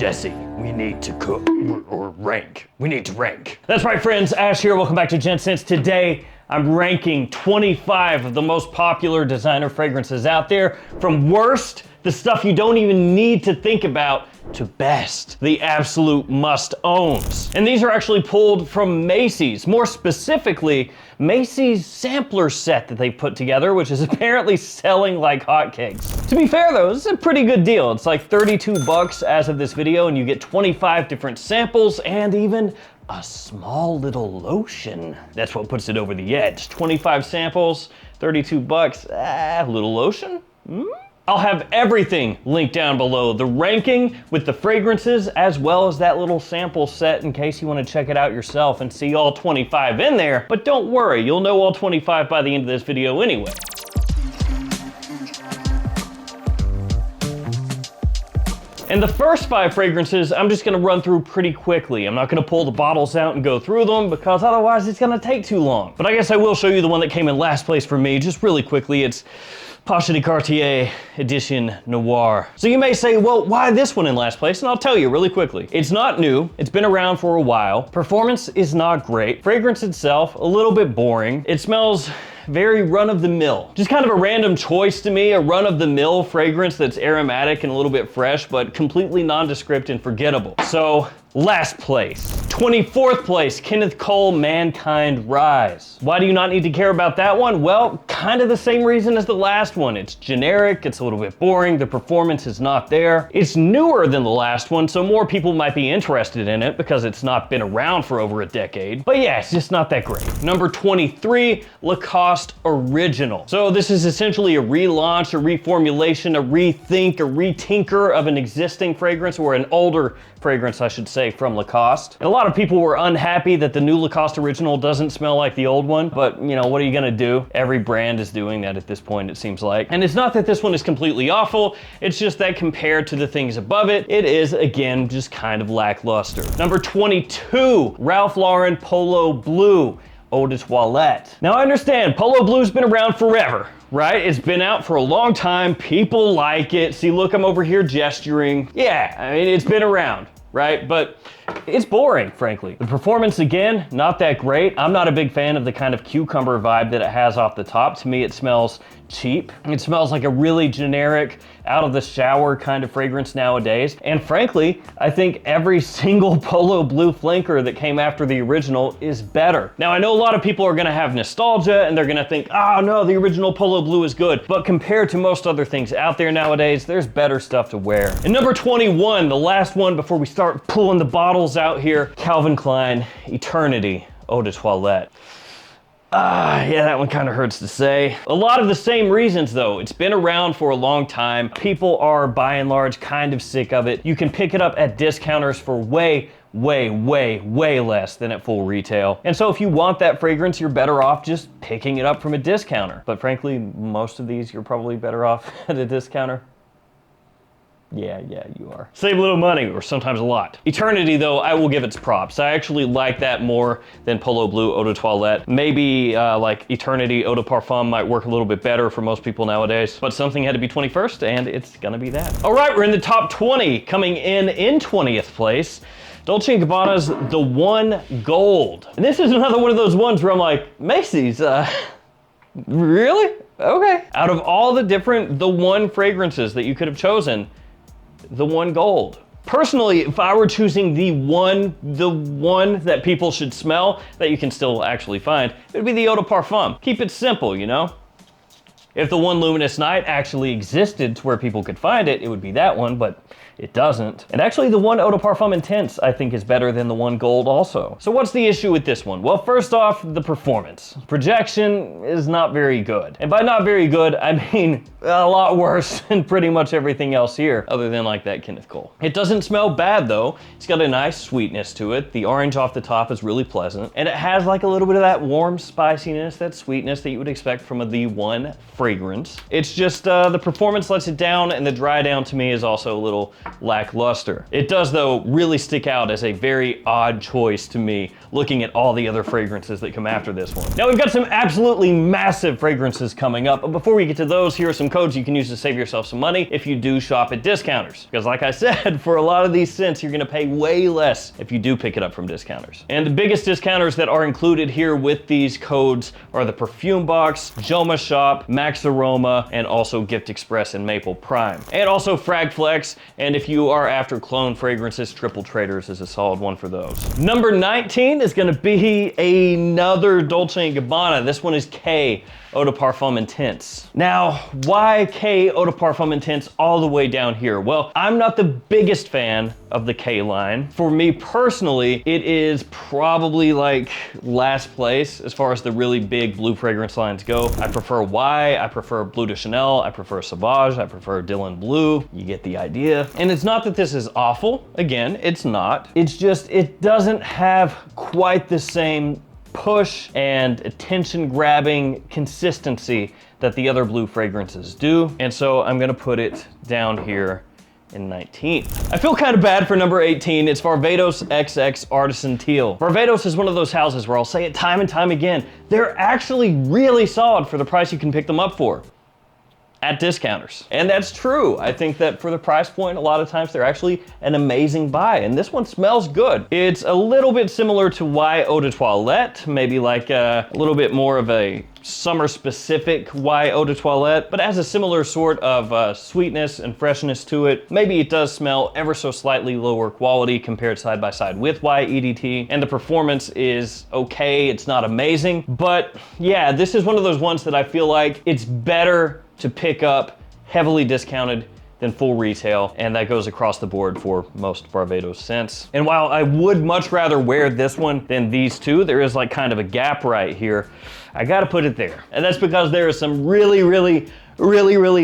Jesse, we need to cook or rank. We need to rank. That's right, friends. Ash here. Welcome back to Gent Sense. Today, I'm ranking 25 of the most popular designer fragrances out there, from worst, the stuff you don't even need to think about, to best, the absolute must-owns. And these are actually pulled from Macy's, more specifically, Macy's sampler set that they put together, which is apparently selling like hotcakes. To be fair though, this is a pretty good deal. It's like 32 bucks as of this video, and you get 25 different samples and even a small little lotion. That's what puts it over the edge. 25 samples, 32 bucks, a little lotion? I'll have everything linked down below, the ranking with the fragrances, as well as that little sample set in case you want to check it out yourself and see all 25 in there. But don't worry, you'll know all 25 by the end of this video anyway. And the first 5 fragrances, I'm just gonna run through pretty quickly. I'm not gonna pull the bottles out and go through them because otherwise it's gonna take too long. But I guess I will show you the one that came in last place for me, just really quickly. It's Pacha de Cartier Edition Noir. So you may say, well, why this one in last place? And I'll tell you really quickly. It's not new, it's been around for a while. Performance is not great. Fragrance itself, a little bit boring. It smells very run-of-the-mill. Just kind of a random choice to me, a run-of-the-mill fragrance that's aromatic and a little bit fresh, but completely nondescript and forgettable. So, last place. 24th place, Kenneth Cole Mankind Rise. Why do you not need to care about that one? Well, kind of the same reason as the last one. It's generic, it's a little bit boring, the performance is not there. It's newer than the last one, so more people might be interested in it because it's not been around for over a decade. But yeah, it's just not that great. Number 23, Lacoste Original. So this is essentially a relaunch, a reformulation, a rethink, a retinker of an existing fragrance, or an older fragrance, I should say, from Lacoste. And a lot of people were unhappy that the new Lacoste Original doesn't smell like the old one, but you know, what are you gonna do? Every brand is doing that at this point, it seems like. And it's not that this one is completely awful, it's just that compared to the things above it, it is, again, just kind of lackluster. Number 22, Ralph Lauren Polo Blue Eau de Toilette. Now I understand, Polo Blue's been around forever, right? It's been out for a long time, people like it. See, look, I'm over here gesturing. Yeah, I mean, it's been around, right? But it's boring, frankly. The performance, again, not that great. I'm not a big fan of the kind of cucumber vibe that it has off the top. To me, it smells cheap. It smells like a really generic, out of the shower kind of fragrance nowadays. And frankly, I think every single Polo Blue flanker that came after the original is better. Now, I know a lot of people are gonna have nostalgia and they're gonna think, oh no, the original Polo Blue is good. But compared to most other things out there nowadays, there's better stuff to wear. And number 21, the last one before we start pulling the bottles out here, Calvin Klein Eternity Eau de Toilette. Yeah, that one kind of hurts to say. A lot of the same reasons though. It's been around for a long time. People are by and large kind of sick of it. You can pick it up at discounters for way less than at full retail. And so if you want that fragrance, you're better off just picking it up from a discounter. But frankly, most of these, you're probably better off at a discounter. Yeah, you are. Save a little money, or sometimes a lot. Eternity, though, I will give its props. I actually like that more than Polo Blue Eau de Toilette. Maybe like Eternity Eau de Parfum might work a little bit better for most people nowadays, but something had to be 21st, and it's gonna be that. All right, we're in the top 20. Coming in 20th place, Dolce & Gabbana's The One Gold. And this is another one of those ones where I'm like, Macy's, really? Okay. Out of all the different The One fragrances that you could have chosen, The One Gold. Personally, if I were choosing the one that people should smell, that you can still actually find, it would be the Eau de Parfum. Keep it simple, you know? If the One Luminous Night actually existed to where people could find it, it would be that one, but it doesn't. And actually the One Eau de Parfum Intense, I think, is better than the One Gold also. So what's the issue with this one? Well, first off, the performance. Projection is not very good. And by not very good, I mean a lot worse than pretty much everything else here, other than like that Kenneth Cole. It doesn't smell bad though. It's got a nice sweetness to it. The orange off the top is really pleasant. And it has like a little bit of that warm spiciness, that sweetness that you would expect from a The One fragrance. It's just the performance lets it down, and the dry down to me is also a little lackluster. It does, though, really stick out as a very odd choice to me, looking at all the other fragrances that come after this one. Now, we've got some absolutely massive fragrances coming up, but before we get to those, here are some codes you can use to save yourself some money if you do shop at discounters. Because like I said, for a lot of these scents, you're gonna pay way less if you do pick it up from discounters. And the biggest discounters that are included here with these codes are the Perfume Box, JOMASHOP, Max Aroma, and also Gift Express and Maple Prime. And also Frag Flex, and if you are after clone fragrances, Triple Traders is a solid one for those. Number 19 is gonna be another Dolce & Gabbana. This one is K Eau de Parfum Intense. Now, why K Eau de Parfum Intense all the way down here? Well, I'm not the biggest fan of the K line. For me personally, it is probably like last place as far as the really big blue fragrance lines go. I prefer Y, I prefer Bleu de Chanel, I prefer Sauvage, I prefer Dylan Blue. You get the idea. And it's not that this is awful. Again, it's not. It's just, it doesn't have quite the same push and attention grabbing consistency that the other blue fragrances do. And so I'm gonna put it down here in 19. I feel kind of bad for number 18. It's Varvatos XX Artisan Teal. Varvatos is one of those houses where I'll say it time and time again, they're actually really solid for the price you can pick them up for at discounters. And that's true. I think that for the price point, a lot of times they're actually an amazing buy. And this one smells good. It's a little bit similar to Y Eau de Toilette, maybe like a little bit more of a summer specific Y Eau de Toilette, but it has a similar sort of sweetness and freshness to it. Maybe it does smell ever so slightly lower quality compared side by side with Y EDT, and the performance is okay. It's not amazing, but yeah, this is one of those ones that I feel like it's better to pick up heavily discounted than full retail, and that goes across the board for most Varvatos scents. And while I would much rather wear this one than these two, there is like kind of a gap right here. I gotta put it there. And that's because there are some really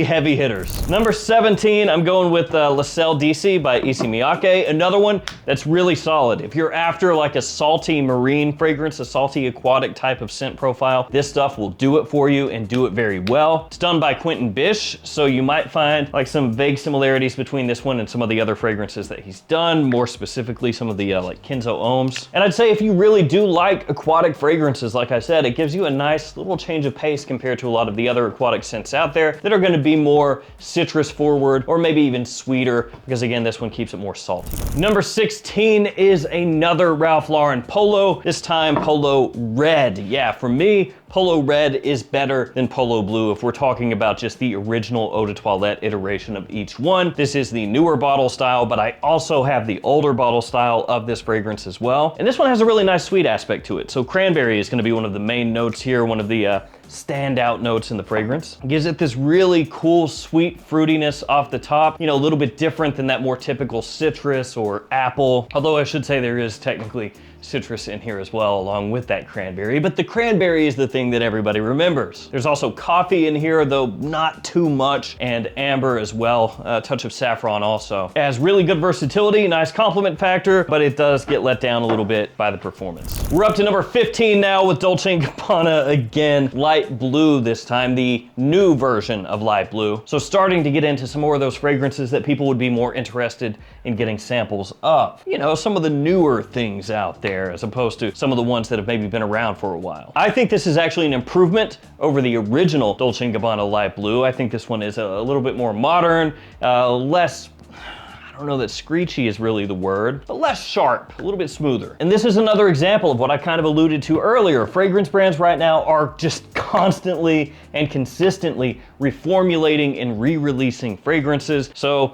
heavy hitters. Number 17, I'm going with La Selle DC by Issey Miyake. Another one that's really solid. If you're after like a salty marine fragrance, a salty aquatic type of scent profile, this stuff will do it for you and do it very well. It's done by Quentin Bish, so you might find like some vague similarities between this one and some of the other fragrances that he's done, more specifically some of the like Kenzo Ohms. And I'd say if you really do like aquatic fragrances, like I said, it gives you a nice little change of pace compared to a lot of the other aquatic scents out there that are going to be more citrus forward or maybe even sweeter, because again, this one keeps it more salty. Number 16 is another Ralph Lauren Polo, this time Polo Red. Yeah, for me, Polo Red is better than Polo Blue if we're talking about just the original Eau de Toilette iteration of each one. This is the newer bottle style, but I also have the older bottle style of this fragrance as well. And this one has a really nice sweet aspect to it. So cranberry is going to be one of the main notes here, one of the standout notes in the fragrance. It gives it this really cool, sweet fruitiness off the top, you know, a little bit different than that more typical citrus or apple. Although I should say there is technically citrus in here as well, along with that cranberry, but the cranberry is the thing that everybody remembers. There's also coffee in here, though not too much, and amber as well, a touch of saffron also. It has really good versatility, nice compliment factor, but it does get let down a little bit by the performance. We're up to number 15 now with Dolce & Gabbana again, Light Blue this time, the new version of Light Blue. So starting to get into some more of those fragrances that people would be more interested in getting samples of. You know, some of the newer things out there, as opposed to some of the ones that have maybe been around for a while. I think this is actually an improvement over the original Dolce & Gabbana Light Blue. I think this one is a little bit more modern, less, I don't know that screechy is really the word, but less sharp, a little bit smoother. And this is another example of what I kind of alluded to earlier. Fragrance brands right now are just constantly and consistently reformulating and re-releasing fragrances. So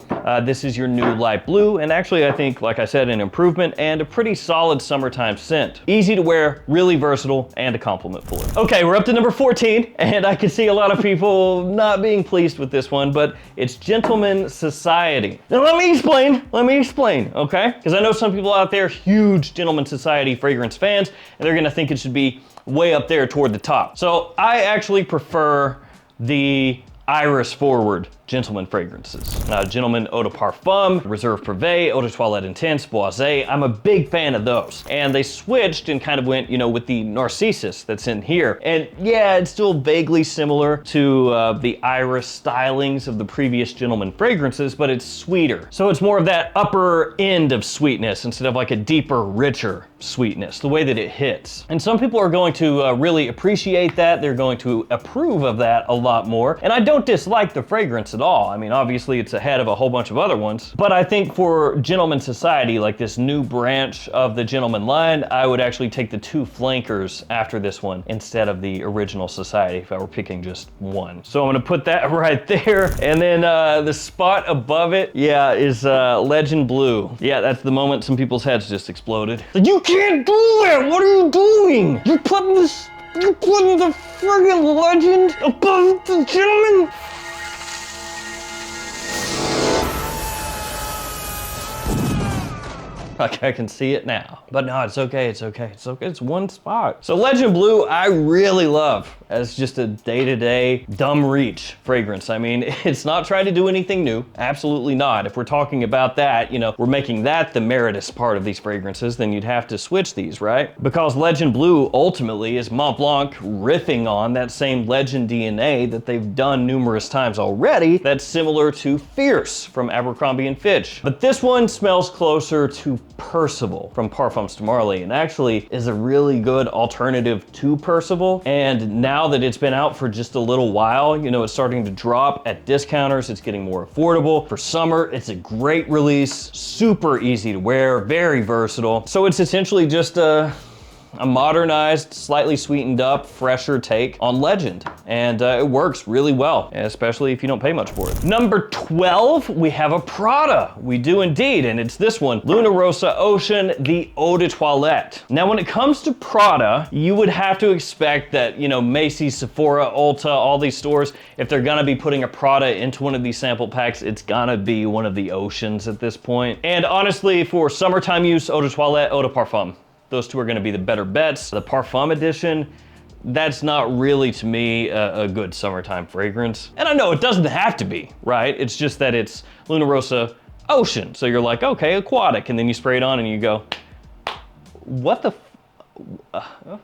this is your new Light Blue, and actually I think, like I said, an improvement and a pretty solid summertime scent. Easy to wear, really versatile, and a compliment for it. Okay, we're up to number 14, and I can see a lot of people not being pleased with this one, but it's Gentleman Society. Now let me explain, okay? Because I know some people out there, huge Gentleman Society fragrance fans, and they're gonna think it should be way up there toward the top. So I actually prefer the iris forward gentleman fragrances. Gentleman Eau de Parfum, Reserve Privé, Eau de Toilette Intense, Boisé. I'm a big fan of those. And they switched and kind of went, you know, with the Narcissus that's in here. And yeah, it's still vaguely similar to the iris stylings of the previous gentleman fragrances, but it's sweeter. So it's more of that upper end of sweetness instead of like a deeper, richer sweetness, the way that it hits. And some people are going to really appreciate that. They're going to approve of that a lot more. And I don't dislike the fragrance at all. I mean, obviously it's ahead of a whole bunch of other ones, but I think for Gentleman Society, like this new branch of the Gentleman line, I would actually take the two flankers after this one instead of the original Society if I were picking just one. So I'm gonna put that right there. And then the spot above it, yeah, is Legend Blue. Yeah, that's the moment some people's heads just exploded. Like, you can't do that! What are you doing? You're putting the friggin' Legend above the Gentleman? Like, I can see it now. But no, it's okay, it's okay, it's okay. It's one spot. So Legend Blue, I really love as just a day-to-day dumb reach fragrance. I mean, it's not trying to do anything new. Absolutely not. If we're talking about that, you know, we're making that the meritorious part of these fragrances, then you'd have to switch these, right? Because Legend Blue ultimately is Mont Blanc riffing on that same Legend DNA that they've done numerous times already that's similar to Fierce from Abercrombie & Fitch. But this one smells closer to Percival from Parfums de Marly, and actually is a really good alternative to Percival. And now that it's been out for just a little while, you know, it's starting to drop at discounters. It's getting more affordable. For summer, it's a great release, super easy to wear, very versatile. So it's essentially just a modernized, slightly sweetened up, fresher take on Legend. And it works really well, especially if you don't pay much for it. Number 12, we have a Prada. We do indeed, and it's this one, Luna Rossa Ocean, the Eau de Toilette. Now, when it comes to Prada, you would have to expect that, you know, Macy's, Sephora, Ulta, all these stores, if they're gonna be putting a Prada into one of these sample packs, it's gonna be one of the Oceans at this point. And honestly, for summertime use, Eau de Toilette, Eau de Parfum. Those two are gonna be the better bets. The Parfum edition, that's not really, to me, a good summertime fragrance. And I know it doesn't have to be, right? It's just that it's Luna Rossa Ocean. So you're like, okay, aquatic. And then you spray it on and you go, what the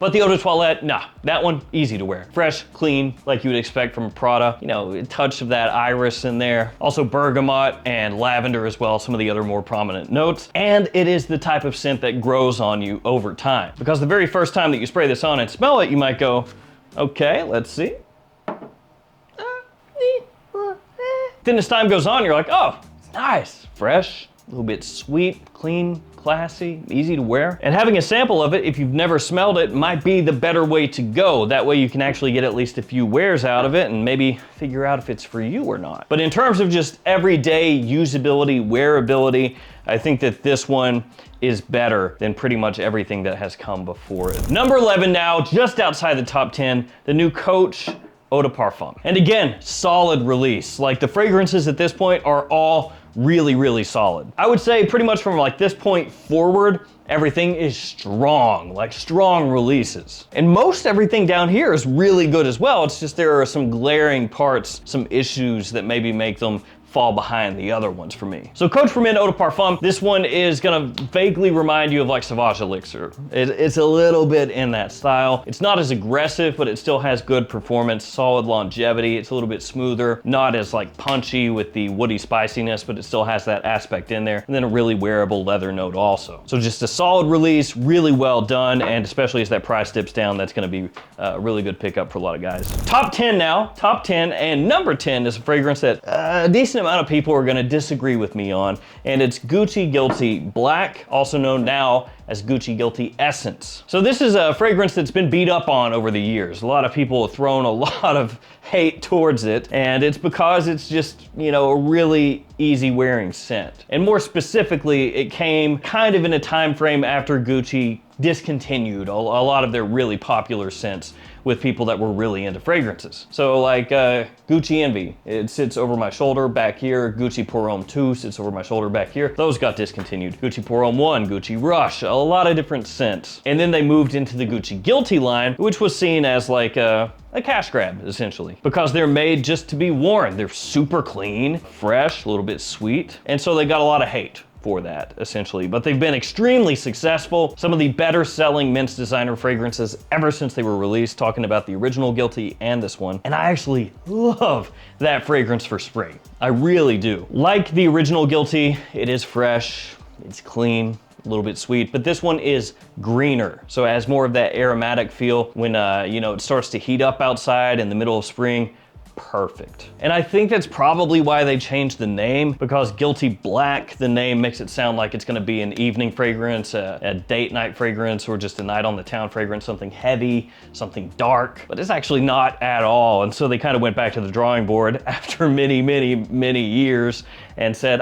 but the Eau de Toilette, nah, that one, easy to wear. Fresh, clean, like you would expect from a Prada. You know, a touch of that iris in there. Also bergamot and lavender as well, some of the other more prominent notes. And it is the type of scent that grows on you over time. Because the very first time that you spray this on and smell it, you might go, okay, let's see. Then as time goes on, you're like, oh, it's nice, fresh, a little bit sweet, clean, classy, easy to wear. And having a sample of it, if you've never smelled it, might be the better way to go. That way you can actually get at least a few wears out of it and maybe figure out if it's for you or not. But in terms of just everyday usability, wearability, I think that this one is better than pretty much everything that has come before it. Number 11 now, just outside the top 10, the new Coach Eau de Parfum. And again, solid release. Like the fragrances at this point are all really, really solid. I would say pretty much from like this point forward, everything is strong, like strong releases. And most everything down here is really good as well. It's just there are some glaring parts, some issues that maybe make them fall behind the other ones for me. So Coach for Men Eau de Parfum, this one is gonna vaguely remind you of like Sauvage Elixir. It's a little bit in that style. It's not as aggressive, but it still has good performance, solid longevity. It's a little bit smoother, not as like punchy with the woody spiciness, but it still has that aspect in there. And then a really wearable leather note also. So just a solid release, really well done. And especially as that price dips down, that's gonna be a really good pickup for a lot of guys. Top 10 now, top 10, and number 10 is a fragrance that a decent amount of people are gonna disagree with me on, and it's Gucci Guilty Black, also known now as Gucci Guilty Essence. So this is a fragrance that's been beat up on over the years. A lot of people have thrown a lot of hate towards it, and it's because it's just, you know, a really easy wearing scent. And more specifically, it came kind of in a time frame after Gucci discontinued a lot of their really popular scents with people that were really into fragrances. So like Gucci Envy, it sits over my shoulder back here. Gucci Pour Homme 2 sits over my shoulder back here. Those got discontinued. Gucci Pour Homme 1, Gucci Rush, a lot of different scents. And then they moved into the Gucci Guilty line, which was seen as like a cash grab, essentially, because they're made just to be worn. They're super clean, fresh, a little bit sweet. And so they got a lot of hate for that, essentially. But they've been extremely successful. Some of the better selling men's designer fragrances ever since they were released, talking about the original Guilty and this one. And I actually love that fragrance for spring. I really do. Like the original Guilty, it is fresh, it's clean, a little bit sweet, but this one is greener. So it has more of that aromatic feel when, you know, it starts to heat up outside in the middle of spring. Perfect. And I think that's probably why they changed the name, because Guilty Black, the name makes it sound like it's gonna be an evening fragrance, a date night fragrance, or just a night on the town fragrance, something heavy, something dark, but it's actually not at all. And so they kind of went back to the drawing board after many years and said,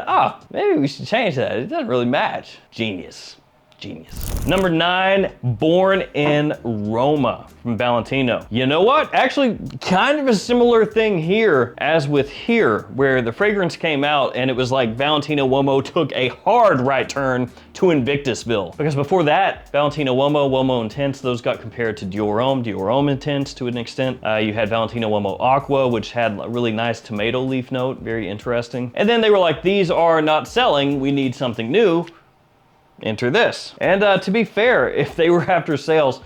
maybe we should change that. It doesn't really match. Genius. Genius. Number 9, Born in Roma from Valentino. You know what? Actually, kind of a similar thing here as with here, where the fragrance came out and it was like Valentino Uomo took a hard right turn to Invictusville. Because before that, Valentino Uomo, Uomo Intense, those got compared to Dior Homme Intense to an extent. You had Valentino Uomo Aqua, which had a really nice tomato leaf note, very interesting. And then they were like, these are not selling, we need something new. Enter this. And to be fair, if they were after sales,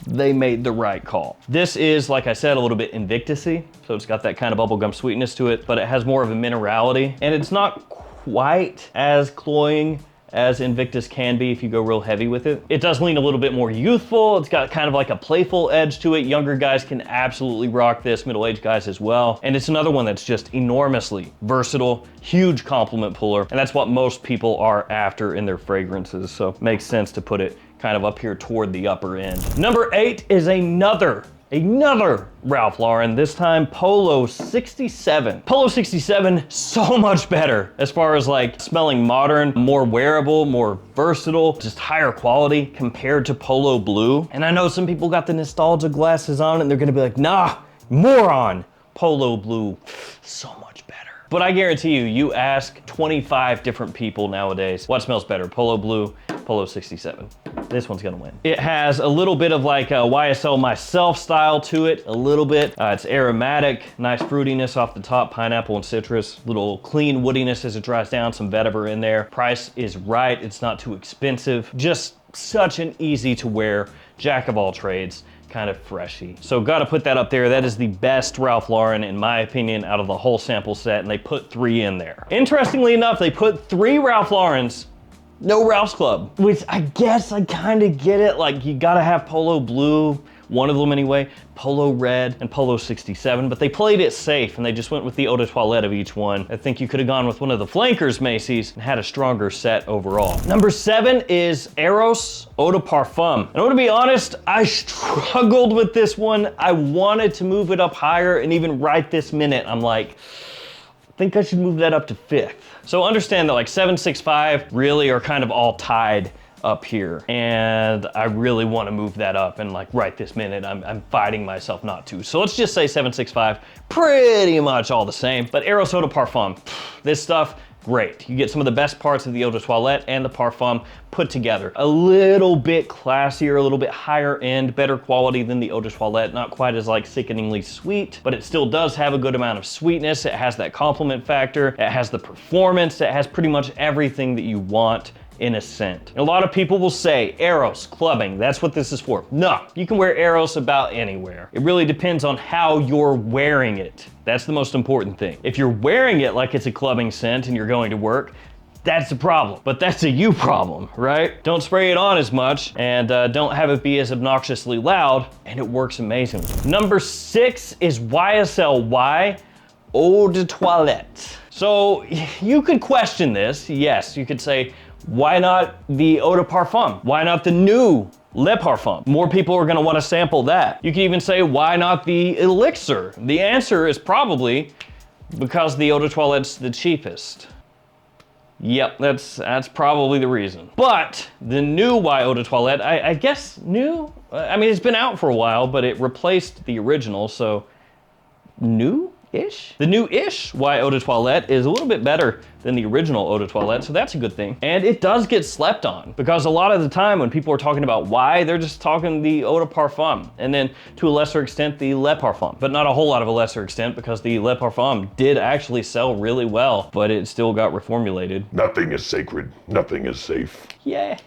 they made the right call. This is, like I said, a little bit Invictus-y, so it's got that kind of bubblegum sweetness to it, but it has more of a minerality, and it's not quite as cloying as Invictus can be if you go real heavy with it. It does lean a little bit more youthful. It's got kind of like a playful edge to it. Younger guys can absolutely rock this, middle-aged guys as well. And it's another one that's just enormously versatile, huge compliment puller, and that's what most people are after in their fragrances, so it makes sense to put it kind of up here toward the upper end. Number 8 is another Ralph Lauren, this time Polo 67. Polo 67, so much better as far as like smelling modern, more wearable, more versatile, just higher quality compared to Polo Blue. And I know some people got the nostalgia glasses on and they're gonna be like, nah, moron. Polo Blue, so much better. But I guarantee you ask 25 different people nowadays, what smells better, Polo Blue, Polo 67. This one's gonna win. It has a little bit of like a YSL Myself style to it, a little bit. It's aromatic, nice fruitiness off the top, pineapple and citrus, little clean woodiness as it dries down, some vetiver in there. Price is right, it's not too expensive. Just such an easy to wear, jack of all trades, kind of freshy. So gotta put that up there. That is the best Ralph Lauren, in my opinion, out of the whole sample set, and they put 3 in there. Interestingly enough, they put 3 Ralph Laurens, no Ralph's Club, which I guess I kind of get it. Like, you gotta have Polo Blue, one of them anyway, Polo Red, and Polo 67, but they played it safe and they just went with the eau de toilette of each one. I think you could have gone with one of the flankers Macy's and had a stronger set overall. Number 7 is Eros Eau de Parfum. And to be honest, I struggled with this one. I wanted to move it up higher, and even right this minute, I'm like, I think I should move that up to 5th. So understand that like 7, 6, 5 really are kind of all tied up here. And I really want to move that up, and like right this minute, I'm fighting myself not to. So let's just say 7, 6, 5, pretty much all the same. But Eros Eau de Parfum, this stuff, great. You get some of the best parts of the eau de toilette and the parfum put together. A little bit classier, a little bit higher end, better quality than the eau de toilette. Not quite as like sickeningly sweet, but it still does have a good amount of sweetness. It has that compliment factor. It has the performance. It has pretty much everything that you want in a scent. And a lot of people will say, Eros, clubbing, that's what this is for. No, you can wear Eros about anywhere. It really depends on how you're wearing it. That's the most important thing. If you're wearing it like it's a clubbing scent and you're going to work, that's a problem, but that's a you problem, right? Don't spray it on as much, and don't have it be as obnoxiously loud, and it works amazingly. Number 6 is YSL Y Eau de Toilette. So you could question this. Yes, you could say, why not the Eau de Parfum? Why not the new Le Parfum? More people are gonna wanna sample that. You could even say, why not the Elixir? The answer is probably because the Eau de Toilette's the cheapest. Yep, that's probably the reason. But the new Y Eau de Toilette, I guess new? I mean, it's been out for a while, but it replaced the original, so new-ish? The new-ish Y Eau de Toilette is a little bit better than the original Eau de Toilette, so that's a good thing. And it does get slept on, because a lot of the time when people are talking about Y, they're just talking the Eau de Parfum, and then to a lesser extent, the Le Parfum. But not a whole lot of a lesser extent, because the Le Parfum did actually sell really well, but it still got reformulated. Nothing is sacred, nothing is safe. Yeah,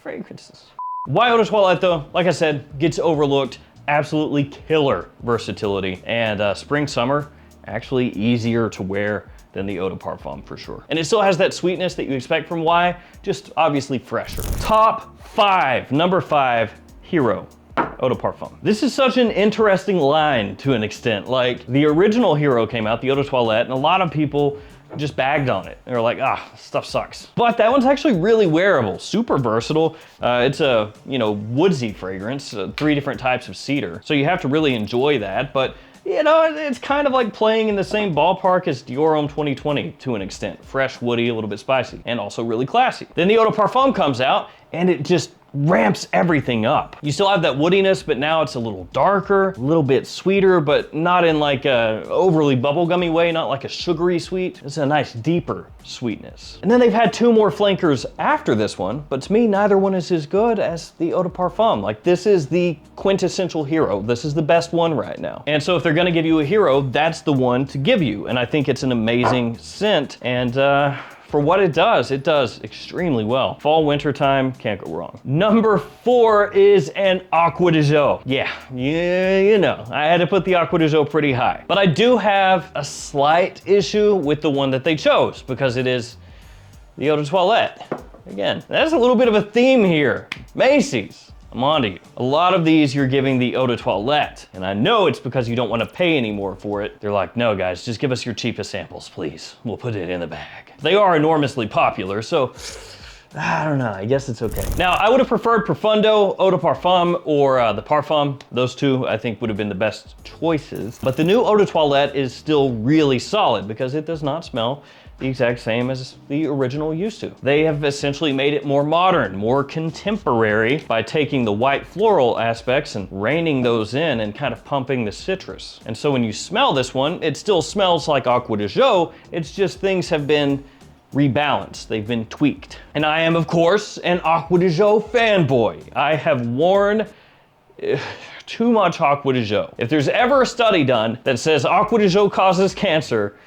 fragrances. Y Eau de Toilette though, like I said, gets overlooked. Absolutely killer versatility, and spring, summer, actually easier to wear than the Eau de Parfum for sure. And it still has that sweetness that you expect from Y, just obviously fresher. Top 5, number 5, Hero Eau de Parfum. This is such an interesting line to an extent. Like, the original Hero came out, the Eau de Toilette, and a lot of people just bagged on it. They were like, this stuff sucks. But that one's actually really wearable, super versatile. It's a, woodsy fragrance, 3 different types of cedar. So you have to really enjoy that, but it's kind of like playing in the same ballpark as Dior Homme 2020 to an extent. Fresh, woody, a little bit spicy, and also really classy. Then the Eau de Parfum comes out, and it just ramps everything up. You still have that woodiness, but now it's a little darker, a little bit sweeter, but not in like a overly bubblegummy way, not like a sugary sweet. It's a nice deeper sweetness. And then they've had 2 more flankers after this one, but to me, neither one is as good as the Eau de Parfum. Like, this is the quintessential Hero. This is the best one right now. And so if they're gonna give you a Hero, that's the one to give you. And I think it's an amazing scent, and for what it does extremely well. Fall, winter time, can't go wrong. Number 4 is an Aqua de Jo. Yeah, I had to put the Aqua de Jo pretty high. But I do have a slight issue with the one that they chose, because it is the Eau de Toilette. Again, that's a little bit of a theme here. Macy's, I'm on to you. A lot of these you're giving the Eau de Toilette, and I know it's because you don't want to pay anymore for it. They're like, no guys, just give us your cheapest samples, please. We'll put it in the bag. They are enormously popular, so I don't know, I guess it's okay. Now, I would have preferred Profundo, Eau de Parfum, or the Parfum. Those 2, I think, would have been the best choices. But the new Eau de Toilette is still really solid, because it does not smell the exact same as the original used to. They have essentially made it more modern, more contemporary, by taking the white floral aspects and reining those in and kind of pumping the citrus. And so when you smell this one, it still smells like Aqua de Jo, it's just things have been rebalanced, they've been tweaked. And I am, of course, an Aqua de Jo fanboy. I have worn too much Aqua de Jo. If there's ever a study done that says Aqua de Jo causes cancer,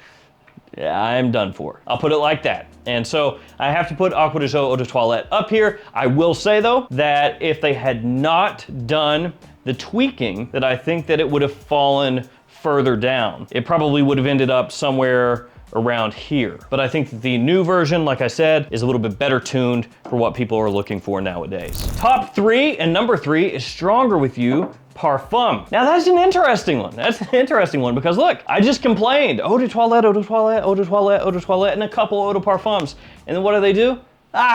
yeah, I'm done for. I'll put it like that. And so I have to put Aqua de Jo Eau de Toilette up here. I will say though, that if they had not done the tweaking, that I think that it would have fallen further down. It probably would have ended up somewhere around here. But I think that the new version, like I said, is a little bit better tuned for what people are looking for nowadays. Top 3, and number 3 is Stronger With You Parfum. Now that's an interesting one. That's an interesting one, because look, I just complained, Eau de Toilette, Eau de Toilette, Eau de Toilette, Eau de Toilette, and a couple Eau de Parfums. And then what do?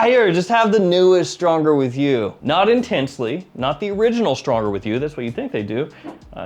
Here, just have the newest Stronger With You. Not intensely, not the original Stronger With You, that's what you think they do.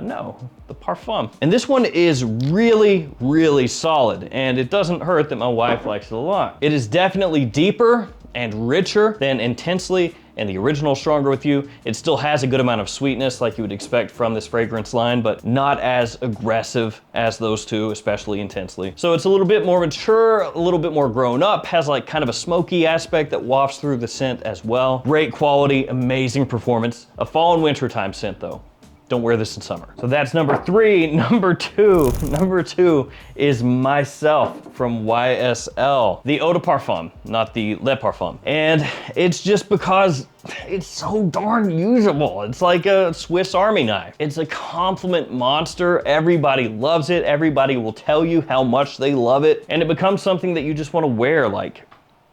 No, the Parfum. And this one is really, really solid, and it doesn't hurt that my wife likes it a lot. It is definitely deeper and richer than Intensely and the original Stronger With You. It still has a good amount of sweetness like you would expect from this fragrance line, but not as aggressive as those 2, especially Intensely. So it's a little bit more mature, a little bit more grown up, has like kind of a smoky aspect that wafts through the scent as well. Great quality, amazing performance. A fall and winter time scent though. Don't wear this in summer. So that's number 3. Number two is Myself from YSL. The Eau de Parfum, not the Le Parfum. And it's just because it's so darn usable. It's like a Swiss Army knife. It's a compliment monster. Everybody loves it. Everybody will tell you how much they love it. And it becomes something that you just want to wear like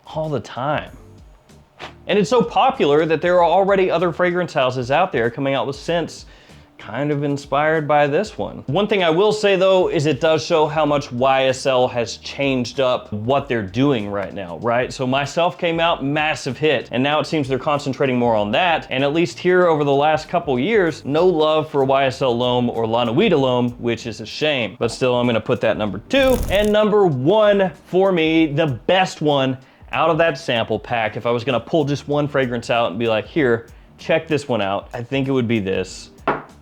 all the time. And it's so popular that there are already other fragrance houses out there coming out with scents kind of inspired by this one. One thing I will say though is it does show how much YSL has changed up what they're doing right now, right? So Myself came out, massive hit, and now it seems they're concentrating more on that. And at least here over the last couple years, no love for YSL L'Homme or La Nuit de L'Homme, which is a shame. But still, I'm gonna put that number 2. And number 1 for me, the best one out of that sample pack, if I was gonna pull just one fragrance out and be like, here, check this one out, I think it would be this,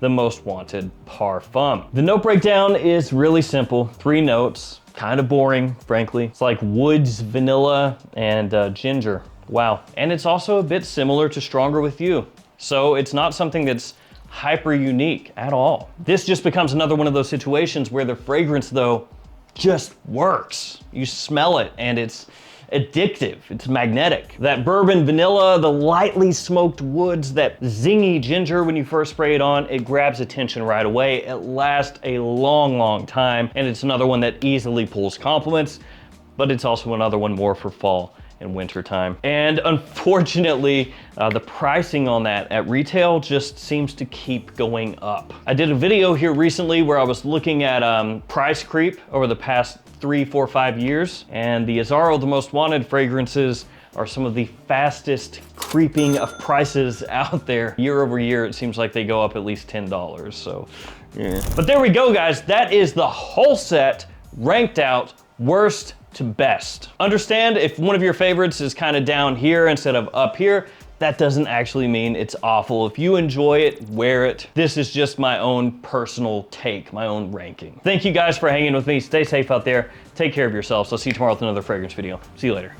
the Most Wanted Parfum. The note breakdown is really simple, 3 notes, kind of boring, frankly. It's like woods, vanilla, and ginger. Wow. And it's also a bit similar to Stronger With You. So it's not something that's hyper unique at all. This just becomes another one of those situations where the fragrance though just works. You smell it and it's addictive, it's magnetic. That bourbon vanilla, the lightly smoked woods, that zingy ginger when you first spray it on, it grabs attention right away. It lasts a long, long time, and it's another one that easily pulls compliments, but it's also another one more for fall and winter time. And unfortunately, the pricing on that at retail just seems to keep going up. I did a video here recently where I was looking at price creep over the past 3, 4, 5 years, and the Azzaro, the Most Wanted fragrances are some of the fastest creeping of prices out there. Year over year, it seems like they go up at least $10, so yeah. But there we go, guys. That is the whole set ranked out worst to best. Understand if one of your favorites is kind of down here instead of up here, that doesn't actually mean it's awful. If you enjoy it, wear it. This is just my own personal take, my own ranking. Thank you guys for hanging with me. Stay safe out there. Take care of yourselves. I'll see you tomorrow with another fragrance video. See you later.